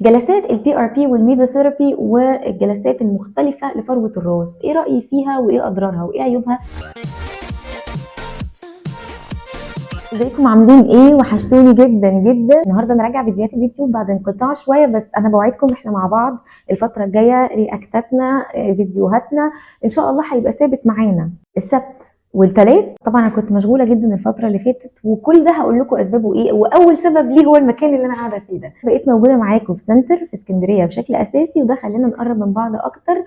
جلسات البي ار بي والميزوثيرابي والجلسات المختلفة لفروة الراس، ايه رأيي فيها وايه اضرارها وايه عيوبها؟ ازيكم عاملين ايه؟ وحشتوني جدا جدا. النهارده نراجع فيديوهات اليوتيوب بعد انقطاع شويه، بس انا بوعدكم احنا مع بعض الفتره الجايه. رياكتاتنا فيديوهاتنا ان شاء الله هيبقى ثابت معانا السبت والثلاث. طبعا انا كنت مشغوله جدا الفتره اللي فاتت، وكل ده هقول لكم اسبابه ايه، واول سبب ليه هو المكان اللي انا قاعده فيه ده. بقيت موجوده معاكم في سنتر في اسكندريه بشكل اساسي، وده خلينا نقرب من بعض اكتر.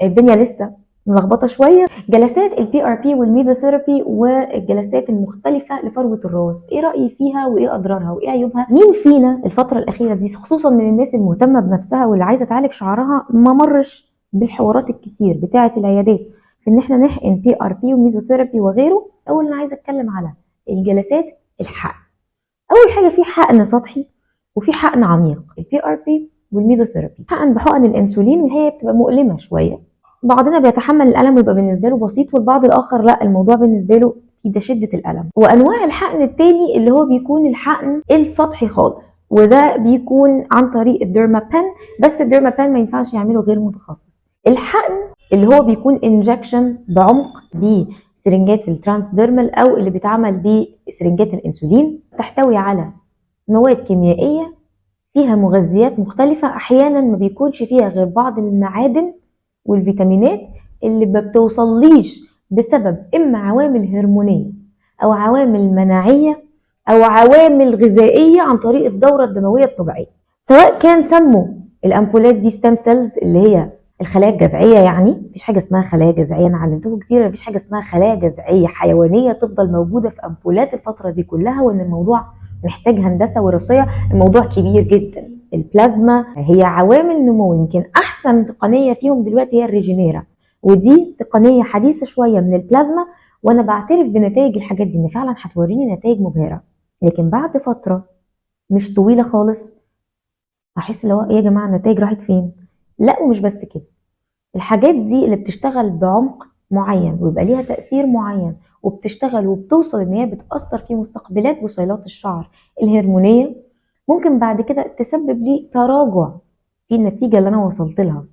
الدنيا لسه ملخبطه شويه. جلسات البي ار بي والميزوثيرابي والجلسات المختلفه لفروه الراس، ايه رايي فيها وايه اضرارها وايه عيوبها؟ مين فينا الفتره الاخيره دي خصوصا من الناس المهتمه بنفسها واللي عايزه تعالج شعرها ما مرش بالحوارات الكتير بتاعه العيادات في ان احنا نحقن بي ار بي وميزوثيرابي وغيره؟ اول انا عايزه اتكلم على الجلسات الحقن. اول حاجه في حقن سطحي وفي حقن عميق. البي ار بي والميزوثيرابي حقن بحقن الانسولين، وهي بتبقى مؤلمه شويه. بعضنا بيتحمل الالم ويبقى بالنسبه له بسيط، والبعض الاخر لا، الموضوع بالنسبه له ده شده الالم. وانواع الحقن التاني اللي هو بيكون الحقن السطحي خالص، وده بيكون عن طريق الديرمابان، بس الديرمابان ما ينفعش يعمله غير متخصص. الحقن اللي هو بيكون انجكشن بعمق بسرنجات الترانسديرمال او اللي بيتعمل بسرنجات الانسولين، تحتوي على مواد كيميائيه فيها مغذيات مختلفه، احيانا ما بيكونش فيها غير بعض المعادن والفيتامينات اللي ما بتوصليش بسبب اما عوامل هرمونيه او عوامل مناعيه او عوامل غذائيه عن طريق الدوره الدمويه الطبيعيه. سواء كان سموا الامبولات دي ستام سيلز اللي هي الخلايا الجذعيه، يعني مفيش حاجه اسمها خلايا جذعيه، انا علمتكم كتير مفيش حاجه اسمها خلايا جذعيه حيوانيه تفضل موجوده في امبولات الفتره دي كلها، وان الموضوع محتاج هندسه وراثيه. الموضوع كبير جدا. البلازما هي عوامل نمو، يمكن احسن تقنيه فيهم دلوقتي هي الريجينيرا، ودي تقنيه حديثه شويه من البلازما، وانا بعترف بنتائج الحاجات دي ان فعلا هتوريني نتائج مبهره. لكن بعد فتره مش طويله خالص هحس اللي هو ايه يا جماعه النتائج راحت فين؟ لا، ومش بس كده، الحاجات دي اللي بتشتغل بعمق معين ويبقى ليها تاثير معين وبتشتغل وبتوصل ان هي بتاثر في مستقبلات بصيلات الشعر الهرمونيه، ممكن بعد كده تسبب لي تراجع في النتيجه اللي انا وصلت لها.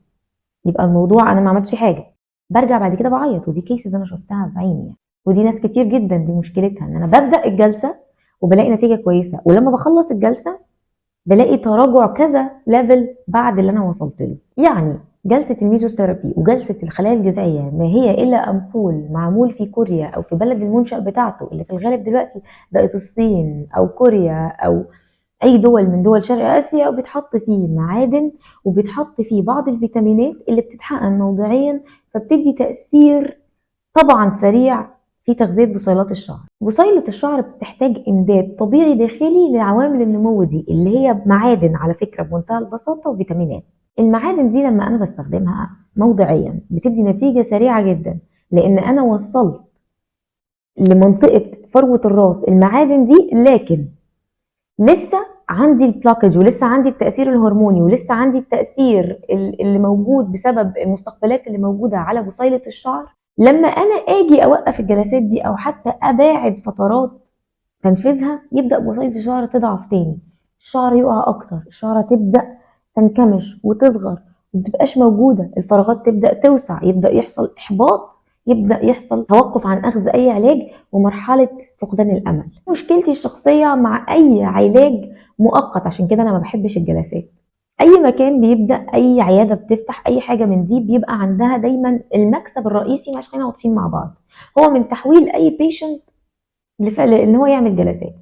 يبقى الموضوع انا ما عملتش فيه حاجه، برجع بعد كده بعيط، ودي كيسز انا شفتها بعيني يعني. ودي ناس كتير جدا دي مشكلتها، ان انا ببدا الجلسه وبلاقي نتيجه كويسه، ولما بخلص الجلسه بلاقي تراجع كذا ليفل بعد اللي انا وصلت له. يعني جلسه الميزوثيرابي وجلسه الخلايا الجذعيه ما هي الا امبول معمول في كوريا او في بلد المنشأ بتاعته، اللي في الغالب دلوقتي بقت الصين او كوريا او اي دول من دول شرق اسيا، وبيتحط فيه معادن وبيتحط فيه بعض الفيتامينات اللي بتتحقن موضعيا، فبتدي تأثير طبعا سريع في تغذية بصيلات الشعر. بصيلة الشعر بتحتاج امداد طبيعي داخلي لعوامل النمو دي، اللي هي معادن على فكرة بمنتهى البساطة وفيتامينات. المعادن دي لما انا بستخدمها موضعيا بتدي نتيجة سريعة جدا، لان انا وصلت لمنطقة فروة الراس المعادن دي، لكن لسه عندي البلوكج ولسه عندي التأثير الهرموني ولسه عندي التأثير اللي موجود بسبب المستقبلات اللي موجودة على بصيلة الشعر. لما أنا أجي أوقف الجلسات دي أو حتى أباعد فترات تنفيذها، يبدأ بصيلة الشعر تضعف تاني، الشعر يقع أكتر، الشعر تبدأ تنكمش وتصغر ومتبقاش موجودة، الفراغات تبدأ توسع، يبدأ يحصل إحباط، يبدأ يحصل توقف عن أخذ أي علاج ومرحلة فقدان الأمل. مشكلتي الشخصية مع أي علاج مؤقت، عشان كده أنا ما بحبش الجلسات. أي مكان بيبدأ، أي عيادة بتفتح أي حاجة من دي، بيبقى عندها دايما المكسب الرئيسي، مش خلينا واضحين مع بعض، هو من تحويل أي بيشنت إن هو يعمل جلسات.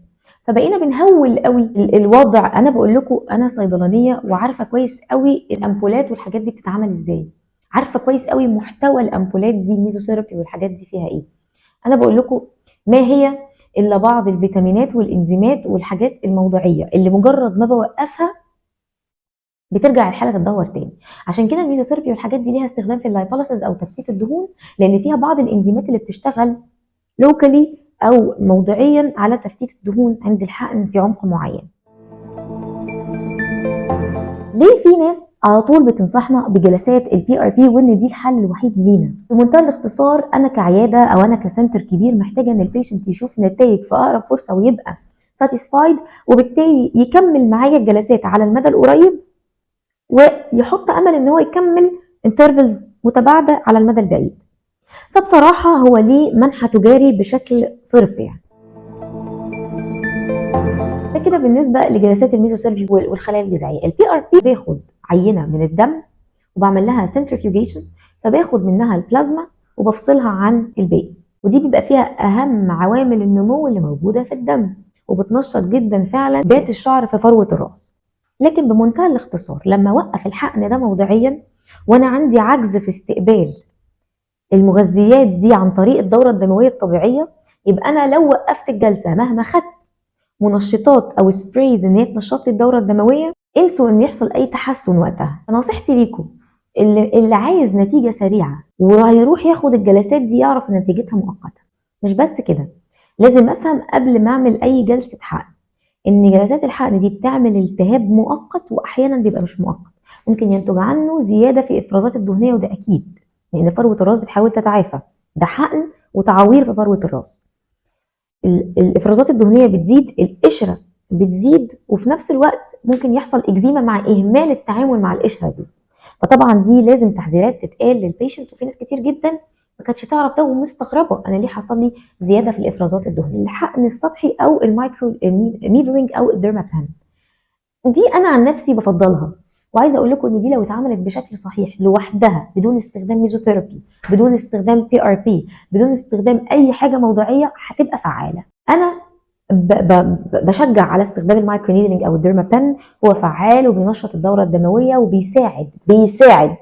فبقينا بنهول قوي الوضع. أنا بقول لكم أنا صيدلانية وعارفة كويس قوي الأمبولات والحاجات دي بتتعمل إزاي، عارفه كويس قوي محتوى الامبولات دي الميزوثيرابي والحاجات دي فيها ايه. انا بقول لكم ما هي الا بعض الفيتامينات والانزيمات والحاجات الموضعيه اللي مجرد ما بوقفها بترجع الحاله تتدهور تاني. عشان كده الميزوثيرابي والحاجات دي ليها استخدام في اللايبوليسيس او تفتيت الدهون، لان فيها بعض الانزيمات اللي بتشتغل لوكالي او موضعيا على تفتيت الدهون عند الحقن في عمق معين. ليه في ناس على طول بتنصحنا بجلسات البي ار بي وان دي الحل الوحيد لينا؟ بمنتهى الاختصار، انا كعياده او انا كسنتر كبير محتاجه ان البيشنت يشوف نتائج في اقرب فرصه ويبقى ساتيسفايد، وبالتالي يكمل معايا الجلسات على المدى القريب ويحط امل ان هو يكمل انترفلز متباعده على المدى البعيد. فبصراحه هو ليه منحى تجاري بشكل صرف يعني. ده كده بالنسبه لجلسات الميزوثيرابي والخلايا الجذعيه. البي ار بي باخد عينه من الدم وبعمل لها سنترفيوجيشن، فباخد منها البلازما وبفصلها عن الباقي، ودي بيبقى فيها اهم عوامل النمو اللي موجوده في الدم، وبتنشط جدا فعلا بات الشعر في فروه الراس. لكن بمنتهى الاختصار لما اوقف الحقن ده موضعيا وانا عندي عجز في استقبال المغذيات دي عن طريق الدوره الدمويه الطبيعيه، يبقى انا لو وقفت الجلسه مهما خدت منشطات او سبرايز ان هي تنشط لي الدوره الدمويه، انسوا ان يحصل اي تحسن وقتها. فنصيحتي ليكم اللي عايز نتيجه سريعه وهيروح ياخد الجلسات دي يعرف ان نتيجتها مؤقته. مش بس كده، لازم افهم قبل ما اعمل اي جلسه حقن ان جلسات الحقن دي بتعمل التهاب مؤقت، واحيانا بيبقى مش مؤقت، ممكن ينتج عنه زياده في افرازات الدهنيه، وده اكيد لان فروه الراس بتحاول تتعافى، ده حقن وتعوير في فروه الراس. الافرازات الدهنيه بتزيد، القشره بتزيد، وفي نفس الوقت ممكن يحصل اكزيما مع اهمال التعامل مع القشره دي. فطبعا دي لازم تحذيرات تتقال للبيشنت، وفي ناس كتير جدا ما كانتش تعرف ده ومستغربه انا ليه حصل لي زياده في الافرازات الدهنيه. الحقن السطحي او المايكرو نيدلينج او الديرمابان دي انا عن نفسي بفضلها، وعايزه اقول لكم ان دي لو اتعملت بشكل صحيح لوحدها بدون استخدام ميزوثيرابي، بدون استخدام بي ار بي، بدون استخدام اي حاجه موضعيه، هتبقى فعاله. انا بشجع على استخدام المايكرو نيدلينج او الديرمابان، هو فعال وبينشط الدوره الدمويه وبيساعد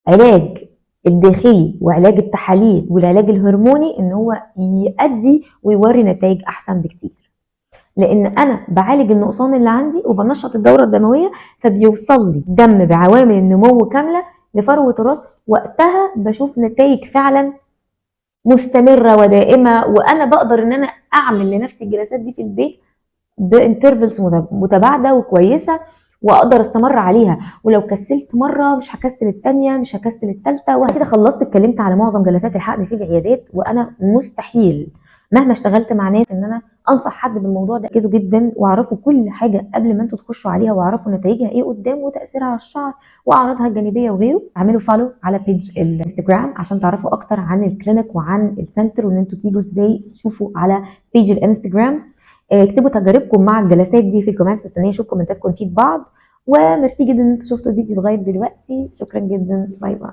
علاج الداخلي وعلاج التحاليل والعلاج الهرموني ان هو يؤدي ويوري نتائج احسن بكتير، لان انا بعالج النقصان اللي عندي وبنشط الدوره الدمويه، فبيوصل لي دم بعوامل النمو كامله لفروه الراس، وقتها بشوف نتائج فعلا مستمره ودائمه، وانا بقدر ان انا اعمل لنفسي الجلسات دي في البيت بانترفلز متباعده وكويسه، واقدر استمر عليها. ولو كسلت مره مش هكسل الثانيه، مش هكسل الثالثه. وكده خلصت اتكلمت على معظم جلسات الحقن في العيادات، وانا مستحيل مهما اشتغلت مع ناس ان انا انصح حد بالموضوع ده. ركزوا جدا واعرفوا كل حاجه قبل ما انتوا تخشوا عليها، واعرفوا نتائجها ايه قدام وتاثيرها على الشعر واعراضها الجانبيه وغيره. اعملوا فولو على بيج الانستجرام عشان تعرفوا اكتر عن الكلينيك وعن السنتر، وان انتوا تيجوا ازاي تشوفوا على بيج الانستجرام. اكتبوا تجاربكم مع الجلسات دي في الكومنتس، مستنيه اشوف كومنتاتكم نفيد بعض. وميرسي جدا ان انتوا شفتوا الفيديو لغايه دلوقتي، شكرا جدا، باي باي.